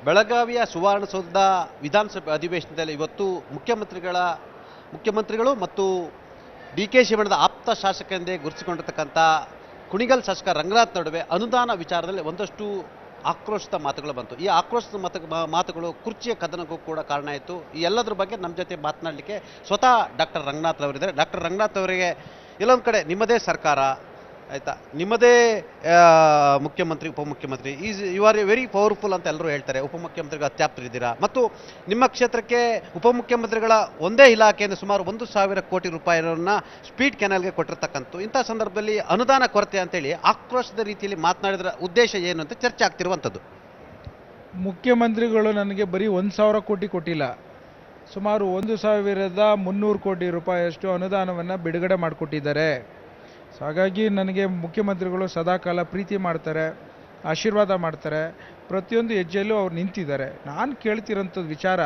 ಬೆಳಗಾವಿಯ ಸುವರ್ಣಸೌಧದ ವಿಧಾನಸಭೆ ಅಧಿವೇಶನದಲ್ಲಿ ಇವತ್ತು ಮುಖ್ಯಮಂತ್ರಿಗಳು ಮತ್ತು ಡಿ ಕೆ ಶಿವಣ್ಣದ ಆಪ್ತ ಶಾಸಕ ಎಂದೇ ಗುರುತಿಸಿಕೊಂಡಿರ್ತಕ್ಕಂಥ ಕುಣಿಗಲ್ ಶಾಸಕ ರಂಗನಾಥ್ ನಡುವೆ ಅನುದಾನ ವಿಚಾರದಲ್ಲಿ ಒಂದಷ್ಟು ಆಕ್ರೋಶದ ಮಾತುಗಳು ಬಂತು. ಈ ಆಕ್ರೋಶದ ಮಾತುಗಳು ಕುರ್ಚಿಯ ಕದನಕ್ಕೂ ಕೂಡ ಕಾರಣ ಆಯಿತು. ಈ ಎಲ್ಲದರ ಬಗ್ಗೆ ನಮ್ಮ ಜೊತೆ ಮಾತನಾಡಲಿಕ್ಕೆ ಸ್ವತಃ ಡಾಕ್ಟರ್ ರಂಗನಾಥ್ ಅವರಿದ್ದಾರೆ. ಡಾಕ್ಟರ್ ರಂಗನಾಥ್ ಅವರಿಗೆ ಎಲ್ಲೊಂದು ಕಡೆ ನಿಮ್ಮದೇ ಸರ್ಕಾರ ಆಯಿತಾ, ನಿಮ್ಮದೇ ಮುಖ್ಯಮಂತ್ರಿ ಉಪಮುಖ್ಯಮಂತ್ರಿ you are a very powerful ಅಂತ ಎಲ್ಲರೂ ಹೇಳ್ತಾರೆ. ಉಪಮುಖ್ಯಮಂತ್ರಿಗಳ ಅತ್ಯಾಪ್ತರಿದ್ದೀರಾ ಮತ್ತು ನಿಮ್ಮ ಕ್ಷೇತ್ರಕ್ಕೆ ಉಪಮುಖ್ಯಮಂತ್ರಿಗಳ ಒಂದೇ ಇಲಾಖೆಯಿಂದ ಸುಮಾರು 1,000 ಕೋಟಿ ರೂಪಾಯಿಗಳನ್ನು ಸ್ಪೀಡ್ ಕೆನಾಲ್ಗೆ ಕೊಟ್ಟಿರ್ತಕ್ಕಂಥ ಇಂಥ ಸಂದರ್ಭದಲ್ಲಿ ಅನುದಾನ ಕೊರತೆ ಅಂತೇಳಿ ಆಕ್ರೋಶದ ರೀತಿಯಲ್ಲಿ ಮಾತನಾಡಿದ್ರ ಉದ್ದೇಶ ಏನು ಅಂತ ಚರ್ಚೆ ಆಗ್ತಿರುವಂಥದ್ದು. ಮುಖ್ಯಮಂತ್ರಿಗಳು ನನಗೆ ಬರೀ 1,000 ಕೋಟಿ ಕೊಟ್ಟಿಲ್ಲ, ಸುಮಾರು 1,300 ಕೋಟಿ ರೂಪಾಯಿಯಷ್ಟು ಅನುದಾನವನ್ನು ಬಿಡುಗಡೆ ಮಾಡಿಕೊಟ್ಟಿದ್ದಾರೆ. ಸೊ ಹಾಗಾಗಿ ನನಗೆ ಮುಖ್ಯಮಂತ್ರಿಗಳು ಸದಾಕಾಲ ಪ್ರೀತಿ ಮಾಡ್ತಾರೆ, ಆಶೀರ್ವಾದ ಮಾಡ್ತಾರೆ, ಪ್ರತಿಯೊಂದು ಹೆಜ್ಜೆಯಲ್ಲೂ ಅವ್ರು ನಿಂತಿದ್ದಾರೆ. ನಾನು ಕೇಳ್ತಿರೋಂಥದ್ದು ವಿಚಾರ,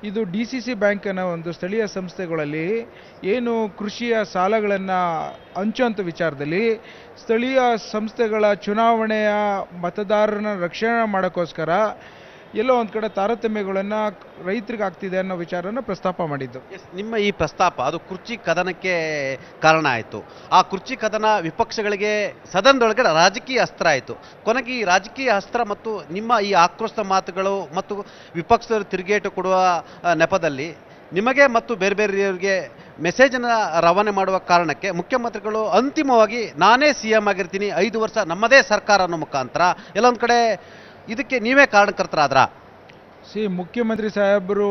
ಇದು DCC ಬ್ಯಾಂಕನ ಒಂದು ಸ್ಥಳೀಯ ಸಂಸ್ಥೆಗಳಲ್ಲಿ ಏನು ಕೃಷಿಯ ಸಾಲಗಳನ್ನು ಹಂಚುವಂಥ ವಿಚಾರದಲ್ಲಿ ಸ್ಥಳೀಯ ಸಂಸ್ಥೆಗಳ ಚುನಾವಣೆಯ ಮತದಾರನ ರಕ್ಷಣೆ ಮಾಡೋಕ್ಕೋಸ್ಕರ ಎಲ್ಲೋ ಒಂದು ಕಡೆ ತಾರತಮ್ಯಗಳನ್ನು ರೈತರಿಗೆ ಆಗ್ತಿದೆ ಅನ್ನೋ ವಿಚಾರನ ಪ್ರಸ್ತಾಪ ಮಾಡಿದ್ದು. ನಿಮ್ಮ ಈ ಪ್ರಸ್ತಾಪ ಅದು ಕುರ್ಚಿ ಕದನಕ್ಕೆ ಕಾರಣ ಆಯಿತು. ಆ ಕುರ್ಚಿ ಕದನ ವಿಪಕ್ಷಗಳಿಗೆ ಸದನದೊಳಗಡೆ ರಾಜಕೀಯ ಅಸ್ತ್ರ ಆಯಿತು. ಕೊನೆಗೆ ಈ ರಾಜಕೀಯ ಅಸ್ತ್ರ ಮತ್ತು ನಿಮ್ಮ ಈ ಆಕ್ರೋಶದ ಮಾತುಗಳು ಮತ್ತು ವಿಪಕ್ಷದವರು ತಿರುಗೇಟು ಕೊಡುವ ನೆಪದಲ್ಲಿ ನಿಮಗೆ ಮತ್ತು ಬೇರೆ ಬೇರೆಯವರಿಗೆ ಮೆಸೇಜನ್ನು ರವಾನೆ ಮಾಡುವ ಕಾರಣಕ್ಕೆ ಮುಖ್ಯಮಂತ್ರಿಗಳು ಅಂತಿಮವಾಗಿ ನಾನೇ CM ಆಗಿರ್ತೀನಿ 5 ವರ್ಷ ನಮ್ಮದೇ ಸರ್ಕಾರ ಅನ್ನೋ ಮುಖಾಂತರ ಎಲ್ಲೊಂದು ಕಡೆ ಇದಕ್ಕೆ ನೀವೇ ಕಾರಣಕರ್ತರಾದ್ರ. ಮುಖ್ಯಮಂತ್ರಿ ಸಾಹೇಬರು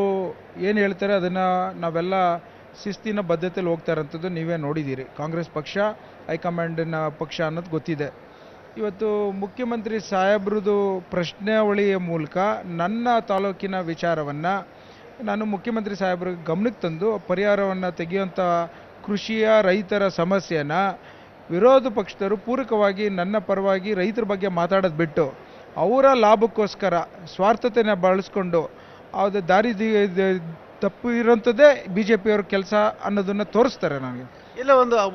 ಏನು ಹೇಳ್ತಾರೆ ಅದನ್ನು ನಾವೆಲ್ಲ ಶಿಸ್ತಿನ ಬದ್ಧತೆಯಲ್ಲಿ ಹೋಗ್ತಾ ಇರೋಂಥದ್ದು ನೀವೇ ನೋಡಿದ್ದೀರಿ. ಕಾಂಗ್ರೆಸ್ ಪಕ್ಷ ಹೈಕಮಾಂಡಿನ ಪಕ್ಷ ಅನ್ನೋದು ಗೊತ್ತಿದೆ. ಇವತ್ತು ಮುಖ್ಯಮಂತ್ರಿ ಸಾಹೇಬ್ರದ್ದು ಪ್ರಶ್ನಾವಳಿಯ ಮೂಲಕ ನನ್ನ ತಾಲೂಕಿನ ವಿಚಾರವನ್ನು ನಾನು ಮುಖ್ಯಮಂತ್ರಿ ಸಾಹೇಬ್ರ ಗಮನಕ್ಕೆ ತಂದು ಪರಿಹಾರವನ್ನು ತೆಗೆಯುವಂಥ ಕೃಷಿಯ ರೈತರ ಸಮಸ್ಯೆನ ವಿರೋಧ ಪಕ್ಷದವರು ಪೂರಕವಾಗಿ ನನ್ನ ಪರವಾಗಿ ರೈತರ ಬಗ್ಗೆ ಮಾತಾಡೋದು ಬಿಟ್ಟು ಅವರ ಲಾಭಕ್ಕೋಸ್ಕರ ಸ್ವಾರ್ಥತೆಯನ್ನು ಬಳಸ್ಕೊಂಡು ಅದು ದಾರಿ ತಪ್ಪು ಇರೋಂಥದ್ದೇ BJPಯವ್ರ ಕೆಲಸ ಅನ್ನೋದನ್ನು ತೋರಿಸ್ತಾರೆ. ನನಗೆ ಇಲ್ಲ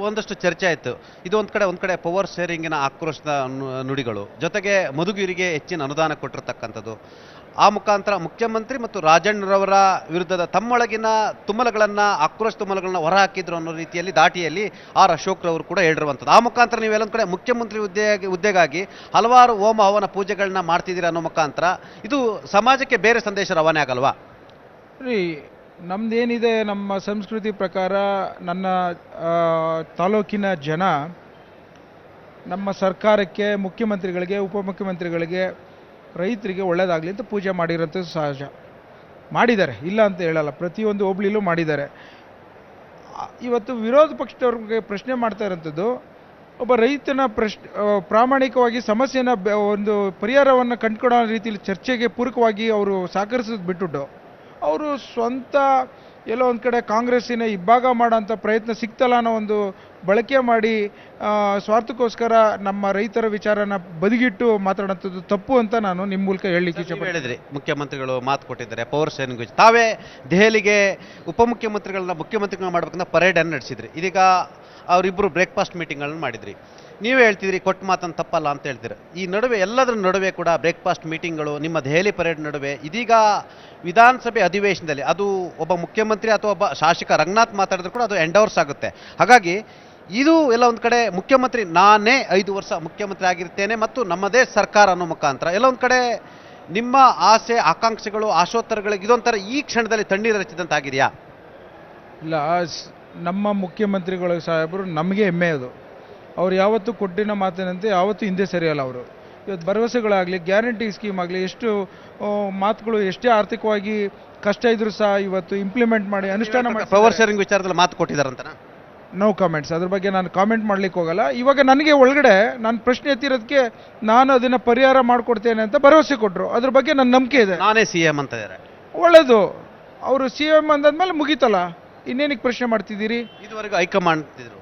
ಒಂದಷ್ಟು ಚರ್ಚೆ ಆಯಿತು. ಇದು ಒಂದು ಕಡೆ ಪವರ್ ಶೇರಿಂಗಿನ ಆಕ್ರೋಶದ ನುಡಿಗಳು, ಜೊತೆಗೆ ಮಧುಗಿರಿಗೆ ಹೆಚ್ಚಿನ ಅನುದಾನ ಕೊಟ್ಟಿರ್ತಕ್ಕಂಥದ್ದು, ಆ ಮುಖಾಂತರ ಮುಖ್ಯಮಂತ್ರಿ ಮತ್ತು ರಾಜಣ್ಣರವರ ವಿರುದ್ಧದ ತಮ್ಮೊಳಗಿನ ತುಮಲಗಳನ್ನು ಆಕ್ರೋಶ ತುಮಲಗಳನ್ನ ಹೊರಹಾಕಿದ್ರು ಅನ್ನೋ ರೀತಿಯಲ್ಲಿ ದಾಟಿಯಲ್ಲಿ ಅಶೋಕ್ರವರು ಕೂಡ ಹೇಳಿರುವಂಥದ್ದು. ಆ ಮುಖಾಂತರ ನೀವೆಲ್ಲೊಂದು ಕಡೆ ಮುಖ್ಯಮಂತ್ರಿ ಹುದ್ದೆಗಾಗಿ ಹಲವಾರು ಹೋಮ ಹವನ ಪೂಜೆಗಳನ್ನ ಮಾಡ್ತಿದ್ದೀರಾ ಅನ್ನೋ ಮುಖಾಂತರ ಇದು ಸಮಾಜಕ್ಕೆ ಬೇರೆ ಸಂದೇಶ ರವಾನೆ ಆಗಲ್ವಾ? ರೀ, ನಮ್ಮದೇನಿದೆ, ನಮ್ಮ ಸಂಸ್ಕೃತಿ ಪ್ರಕಾರ ನನ್ನ ತಾಲೂಕಿನ ಜನ ನಮ್ಮ ಸರ್ಕಾರಕ್ಕೆ, ಮುಖ್ಯಮಂತ್ರಿಗಳಿಗೆ, ಉಪಮುಖ್ಯಮಂತ್ರಿಗಳಿಗೆ, ರೈತರಿಗೆ ಒಳ್ಳೆಯದಾಗಲಿ ಅಂತ ಪೂಜೆ ಮಾಡಿರೋಂಥದ್ದು ಸಹಜ. ಮಾಡಿದ್ದಾರೆ, ಇಲ್ಲ ಅಂತ ಹೇಳಲ್ಲ, ಪ್ರತಿಯೊಂದು ಹೋಬಳಿಲೂ ಮಾಡಿದ್ದಾರೆ. ಇವತ್ತು ವಿರೋಧ ಪಕ್ಷದವ್ರಿಗೆ ಪ್ರಶ್ನೆ ಮಾಡ್ತಾ ಇರೋಂಥದ್ದು, ಒಬ್ಬ ರೈತನ ಪ್ರಾಮಾಣಿಕವಾಗಿ ಸಮಸ್ಯೆನ ಒಂದು ಪರಿಹಾರವನ್ನು ಕಂಡುಕೊಡೋ ರೀತಿಯಲ್ಲಿ ಚರ್ಚೆಗೆ ಪೂರಕವಾಗಿ ಅವರು ಸಹಕರಿಸೋದು ಬಿಟ್ಟುಬಿಟ್ಟು ಅವರು ಸ್ವಂತ ಎಲ್ಲೋ ಒಂದು ಕಡೆ ಕಾಂಗ್ರೆಸ್ಸಿನ ಇಬ್ಬಾಗ ಮಾಡೋಂಥ ಪ್ರಯತ್ನ ಸಿಗ್ತಲ್ಲ ಅನ್ನೋ ಒಂದು ಬಳಕೆ ಮಾಡಿ ಸ್ವಾರ್ಥಕ್ಕೋಸ್ಕರ ನಮ್ಮ ರೈತರ ವಿಚಾರನ ಬದಿಗಿಟ್ಟು ಮಾತಾಡೋಂಥದ್ದು ತಪ್ಪು ಅಂತ ನಾನು ನಿಮ್ಮ ಮೂಲಕ ಹೇಳಲಿಕ್ಕೆ ಹೇಳಿದ್ರಿ. ಮುಖ್ಯಮಂತ್ರಿಗಳು ಮಾತು ಕೊಟ್ಟಿದ್ದಾರೆ ಪವರ್ ಶೇರಿಂಗ್. ತಾವೇ ದೆಹಲಿಗೆ ಉಪಮುಖ್ಯಮಂತ್ರಿಗಳನ್ನ ಮುಖ್ಯಮಂತ್ರಿಗಳನ್ನ ಮಾಡಬೇಕಂತ ಪರೇಡನ್ನು ನಡೆಸಿದ್ರಿ. ಇದೀಗ ಅವರಿಬ್ಬರು ಬ್ರೇಕ್ಫಾಸ್ಟ್ ಮೀಟಿಂಗ್ಗಳನ್ನು ಮಾಡಿದ್ರಿ. ನೀವೇ ಹೇಳ್ತಿದ್ರಿ ಕೊಟ್ಟ ಮಾತನ್ನು ತಪ್ಪಲ್ಲ ಅಂತ ಹೇಳ್ತೀರಿ. ಈ ನಡುವೆ ಎಲ್ಲದರ ನಡುವೆ ಕೂಡ ಬ್ರೇಕ್ಫಾಸ್ಟ್ ಮೀಟಿಂಗ್ಗಳು, ನಿಮ್ಮ ದೆಹಲಿ ಪರೇಡ್ ನಡುವೆ ಇದೀಗ ವಿಧಾನಸಭೆ ಅಧಿವೇಶನದಲ್ಲಿ ಅದು ಒಬ್ಬ ಮುಖ್ಯಮಂತ್ರಿ ಅಥವಾ ಒಬ್ಬ ಶಾಸಕ ರಂಗನಾಥ್ ಮಾತಾಡಿದ್ರು ಕೂಡ ಅದು ಎಂಡೋರ್ಸ್ ಆಗುತ್ತೆ. ಹಾಗಾಗಿ ಇದು ಎಲ್ಲ ಒಂದು ಕಡೆ ಮುಖ್ಯಮಂತ್ರಿ ನಾನೇ 5 ವರ್ಷ ಮುಖ್ಯಮಂತ್ರಿ ಆಗಿರ್ತೇನೆ ಮತ್ತು ನಮ್ಮದೇ ಸರ್ಕಾರ ಅನ್ನೋ ಮುಖಾಂತರ ಎಲ್ಲ ಒಂದು ಕಡೆ ನಿಮ್ಮ ಆಸೆ ಆಕಾಂಕ್ಷೆಗಳು ಆಶೋತ್ತರಗಳಿಗೆ ಇದೊಂಥರ ಈ ಕ್ಷಣದಲ್ಲಿ ತಣ್ಣೀರು ಹಚ್ಚಿದಂತಾಗಿದೆಯಾ? ಇಲ್ಲ, ನಮ್ಮ ಮುಖ್ಯಮಂತ್ರಿಗಳು ಸಾಹೇಬರು ನಮಗೆ ಹೆಮ್ಮೆ. ಅದು ಅವ್ರು ಯಾವತ್ತೂ ಕೊಟ್ಟಿನ ಮಾತಿನಂತೆ ಯಾವತ್ತೂ ಹಿಂದೆ ಸರಿಯಲ್ಲ. ಅವರು ಇವತ್ತು ಭರವಸೆಗಳಾಗಲಿ, ಗ್ಯಾರಂಟಿ ಸ್ಕೀಮ್ ಆಗಲಿ, ಎಷ್ಟು ಮಾತುಗಳು ಎಷ್ಟೇ ಆರ್ಥಿಕವಾಗಿ ಕಷ್ಟ ಇದ್ರೂ ಸಹ ಇವತ್ತು ಇಂಪ್ಲಿಮೆಂಟ್ ಮಾಡಿ ಅನುಷ್ಠಾನ ಮಾಡಿ. ಪವರ್ ಶೇರಿಂಗ್ ವಿಚಾರದಲ್ಲಿ ಮಾತು ಕೊಟ್ಟಿದ್ದಾರಂತ ನೋ ಕಾಮೆಂಟ್ಸ್. ಅದ್ರ ಬಗ್ಗೆ ನಾನು ಕಾಮೆಂಟ್ ಮಾಡ್ಲಿಕ್ಕೆ ಹೋಗಲ್ಲ. ಇವಾಗ ನನಗೆ ಒಳಗಡೆ ನಾನು ಪ್ರಶ್ನೆ ಎತ್ತಿರೋದಕ್ಕೆ ನಾನು ಅದನ್ನು ಪರಿಹಾರ ಮಾಡಿಕೊಡ್ತೇನೆ ಅಂತ ಭರವಸೆ ಕೊಟ್ಟರು. ಅದ್ರ ಬಗ್ಗೆ ನನ್ನ ನಂಬಿಕೆ ಇದೆ. ನಾನೇ CM ಅಂತ ಇದ್ದಾರೆ. ಒಳ್ಳೇದು, ಅವರು CM ಅಂದಾದ್ಮೇಲೆ ಮುಗೀತಲ್ಲ, ಇನ್ನೇನಿಗೆ ಪ್ರಶ್ನೆ ಮಾಡ್ತಿದ್ದೀರಿ? ಇದುವರೆಗೂ ಹೈಕಮಾಂಡ್ ಇದ್ರು,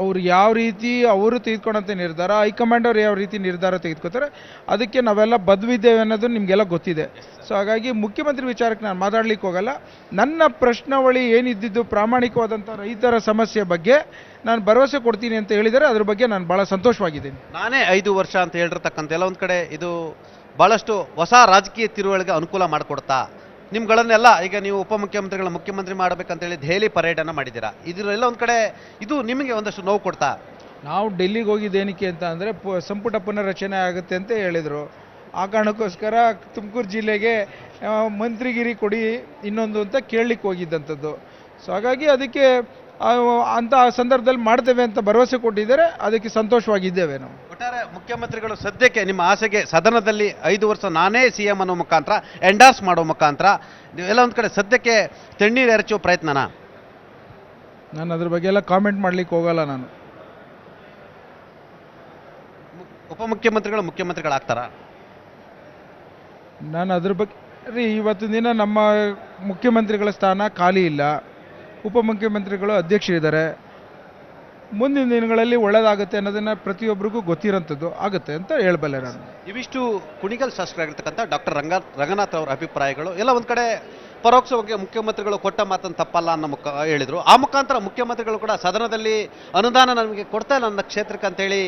ಅವ್ರು ಯಾವ ರೀತಿ ಅವರು ತೆಗೆದುಕೊಂಡಂಥ ನಿರ್ಧಾರ, ಹೈಕಮಾಂಡ್ ಅವ್ರು ಯಾವ ರೀತಿ ನಿರ್ಧಾರ ತೆಗೆದುಕೋತಾರೆ ಅದಕ್ಕೆ ನಾವೆಲ್ಲ ಬದ್ಧವಿದ್ದೇವೆ ಅನ್ನೋದು ನಿಮಗೆಲ್ಲ ಗೊತ್ತಿದೆ. ಸೊ ಹಾಗಾಗಿ ಮುಖ್ಯಮಂತ್ರಿ ವಿಚಾರಕ್ಕೆ ನಾನು ಮಾತಾಡ್ಲಿಕ್ಕೆ ಹೋಗಲ್ಲ. ನನ್ನ ಪ್ರಶ್ನಾವಳಿ ಏನಿದ್ದಿದ್ದು ಪ್ರಾಮಾಣಿಕವಾದಂಥ ರೈತರ ಸಮಸ್ಯೆ ಬಗ್ಗೆ ನಾನು ಭರವಸೆ ಕೊಡ್ತೀನಿ ಅಂತ ಹೇಳಿದರೆ ಅದ್ರ ಬಗ್ಗೆ ನಾನು ಭಾಳ ಸಂತೋಷವಾಗಿದ್ದೀನಿ. ನಾನೇ 5 ವರ್ಷ ಅಂತ ಹೇಳಿರ್ತಕ್ಕಂಥ ಎಲ್ಲ ಒಂದು ಕಡೆ ಇದು ಭಾಳಷ್ಟು ಹೊಸ ರಾಜಕೀಯ ತಿರುವಳಿಗೆ ಅನುಕೂಲ ಮಾಡಿಕೊಡ್ತಾ? ನಿಮ್ಗಳನ್ನೆಲ್ಲ ಈಗ ನೀವು ಉಪಮುಖ್ಯಮಂತ್ರಿಗಳ ಮುಖ್ಯಮಂತ್ರಿ ಮಾಡಬೇಕಂತೇಳಿ ದೆಹಲಿ ಪರೇಡನ್ನು ಮಾಡಿದ್ದೀರಾ, ಇದರೆಲ್ಲ ಒಂದು ಕಡೆ ಇದು ನಿಮಗೆ ಒಂದಷ್ಟು ನೋವು ಕೊಡ್ತಾ? ನಾವು ಡೆಲ್ಲಿಗೆ ಹೋಗಿದ್ದೇನಕ್ಕೆ ಅಂತ ಅಂದರೆ ಸಂಪುಟ ಪುನರ್ರಚನೆ ಆಗುತ್ತೆ ಅಂತ ಹೇಳಿದರು. ಆ ಕಾರಣಕ್ಕೋಸ್ಕರ ತುಮಕೂರು ಜಿಲ್ಲೆಗೆ ಮಂತ್ರಿಗಿರಿ ಕೊಡಿ ಇನ್ನೊಂದು ಅಂತ ಕೇಳಲಿಕ್ಕೆ ಹೋಗಿದ್ದಂಥದ್ದು. ಸೊ ಹಾಗಾಗಿ ಅದಕ್ಕೆ ಅಂಥ ಸಂದರ್ಭದಲ್ಲಿ ಮಾಡ್ತೇವೆ ಅಂತ ಭರವಸೆ ಕೊಟ್ಟಿದ್ದಾರೆ, ಅದಕ್ಕೆ ಸಂತೋಷವಾಗಿದ್ದೇವೆ ನಾವು. ಒಟ್ಟಾರೆ ಮುಖ್ಯಮಂತ್ರಿಗಳು ಸದ್ಯಕ್ಕೆ ನಿಮ್ಮ ಆಸೆಗೆ ಸದನದಲ್ಲಿ 5 ವರ್ಷ ನಾನೇ CM ಅನ್ನೋ ಮುಖಾಂತರ ಎಂಡಾರ್ಸ್ ಮಾಡೋ ಮುಖಾಂತರ ಎಲ್ಲ ಒಂದು ಕಡೆ ಸದ್ಯಕ್ಕೆ ತಣ್ಣೀರು ಎರಚುವ ಪ್ರಯತ್ನನಾ? ನಾನು ಅದ್ರ ಬಗ್ಗೆ ಎಲ್ಲ ಕಾಮೆಂಟ್ ಮಾಡ್ಲಿಕ್ಕೆ ಹೋಗಲ್ಲ. ನಾನು ಉಪಮುಖ್ಯಮಂತ್ರಿಗಳು ಮುಖ್ಯಮಂತ್ರಿಗಳಾಗ್ತಾರಾ? ನಾನು ಅದ್ರ ಬಗ್ಗೆ ಇವತ್ತಿನ ದಿನ ನಮ್ಮ ಮುಖ್ಯಮಂತ್ರಿಗಳ ಸ್ಥಾನ ಖಾಲಿ ಇಲ್ಲ, ಉಪಮುಖ್ಯಮಂತ್ರಿಗಳು ಅಧ್ಯಕ್ಷರಿದ್ದಾರೆ. ಮುಂದಿನ ದಿನಗಳಲ್ಲಿ ಒಳ್ಳೆಯದಾಗುತ್ತೆ ಅನ್ನೋದನ್ನು ಪ್ರತಿಯೊಬ್ಬರಿಗೂ ಗೊತ್ತಿರೋಂಥದ್ದು ಆಗುತ್ತೆ ಅಂತ ಹೇಳಬಲ್ಲೆ ನಾನು. ಇವಿಷ್ಟು ಕುಣಿಗಲ್ ಶಾಸಕರಾಗಿರ್ತಕ್ಕಂಥ ಡಾಕ್ಟರ್ ರಂಗನಾಥ್ ಅವರ ಅಭಿಪ್ರಾಯಗಳು. ಎಲ್ಲ ಒಂದು ಕಡೆ ಪರೋಕ್ಷವಾಗಿ ಮುಖ್ಯಮಂತ್ರಿಗಳು ಕೊಟ್ಟ ಮಾತನ್ನು ತಪ್ಪಲ್ಲ ಅನ್ನೋ ಹೇಳಿದರು. ಆ ಮುಖಾಂತರ ಮುಖ್ಯಮಂತ್ರಿಗಳು ಕೂಡ ಸದನದಲ್ಲಿ ಅನುದಾನ ನಮಗೆ ಕೊಡ್ತಾ ಇಲ್ಲ ನನ್ನ ಕ್ಷೇತ್ರಕ್ಕೆ ಅಂತೇಳಿ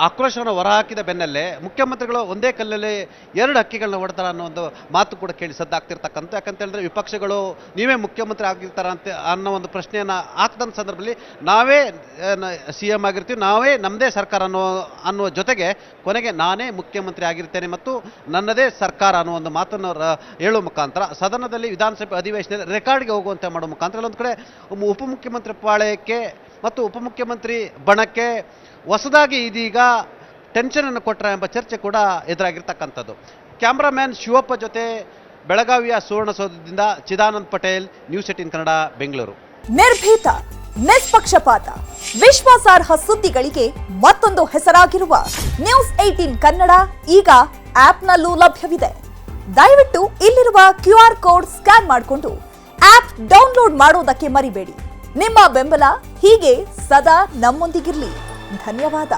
ಆಕ್ರೋಶವನ್ನು ಹೊರಹಾಕಿದ ಬೆನ್ನಲ್ಲೇ ಮುಖ್ಯಮಂತ್ರಿಗಳು ಒಂದೇ ಕಲ್ಲಲ್ಲಿ 2 ಹಕ್ಕಿಗಳನ್ನ ಹೊಡ್ತಾರ ಅನ್ನೋ ಒಂದು ಮಾತು ಕೂಡ ಕೇಳಿ ಸದ್ದಾಗ್ತಿರ್ತಕ್ಕಂಥ. ಯಾಕಂತೇಳಿದ್ರೆ ವಿಪಕ್ಷಗಳು ನೀವೇ ಮುಖ್ಯಮಂತ್ರಿ ಆಗಿರ್ತಾರಂತೆ ಅನ್ನೋ ಒಂದು ಪ್ರಶ್ನೆಯನ್ನು ಹಾಕಿದಂಥ ಸಂದರ್ಭದಲ್ಲಿ ನಾವೇ CM ಆಗಿರ್ತೀವಿ, ನಾವೇ ನಮ್ಮದೇ ಸರ್ಕಾರ ಅನ್ನುವ ಜೊತೆಗೆ ಕೊನೆಗೆ ನಾನೇ ಮುಖ್ಯಮಂತ್ರಿ ಆಗಿರ್ತೇನೆ ಮತ್ತು ನನ್ನದೇ ಸರ್ಕಾರ ಅನ್ನೋ ಒಂದು ಮಾತನ್ನು ಹೇಳುವ ಮುಖಾಂತರ ಸದನದಲ್ಲಿ ವಿಧಾನಸಭೆ ಅಧಿವೇಶನದಲ್ಲಿ ರೆಕಾರ್ಡ್ಗೆ ಹೋಗುವಂತೆ ಮಾಡೋ ಮುಖಾಂತರ ಒಂದು ಕಡೆ ಉಪಮುಖ್ಯಮಂತ್ರಿ ಪಾಳ್ಯಕ್ಕೆ ಮತ್ತು ಉಪಮುಖ್ಯಮಂತ್ರಿ ಬಣಕ್ಕೆ ಹೊಸದಾಗಿ ಇದೀಗ ಟೆನ್ಷನನ್ನು ಕೊಟ್ಟರೆ ಎಂಬ ಚರ್ಚೆ ಕೂಡ ಎದುರಾಗಿರ್ತಕ್ಕಂಥದ್ದು. ಕ್ಯಾಮ್ರಾಮ್ಯಾನ್ ಶಿವಪ್ಪ ಜೊತೆ ಬೆಳಗಾವಿಯ ಸುವರ್ಣಸೌಧದಿಂದ ಚಿದಾನಂದ್ ಪಟೇಲ್, ನ್ಯೂಸ್18 ಕನ್ನಡ, ಬೆಂಗಳೂರು. ನಿರ್ಭೀತ, ನಿಷ್ಪಕ್ಷಪಾತ, ವಿಶ್ವಾಸಾರ್ಹ ಸುದ್ದಿಗಳಿಗೆ ಮತ್ತೊಂದು ಹೆಸರಾಗಿರುವ ನ್ಯೂಸ್18 ಕನ್ನಡ ಈಗ ಆಪ್ನಲ್ಲೂ ಲಭ್ಯವಿದೆ. ದಯವಿಟ್ಟು ಇಲ್ಲಿರುವ QR ಕೋಡ್ ಸ್ಕ್ಯಾನ್ ಮಾಡಿಕೊಂಡು ಆಪ್ ಡೌನ್ಲೋಡ್ ಮಾಡೋದಕ್ಕೆ ಮರಿಬೇಡಿ. ನಿಮ್ಮ ಬೆಂಬಲ ಹೀಗೆ ಸದಾ ನಮ್ಮೊಂದಿಗಿರಲಿ. ಧನ್ಯವಾದ.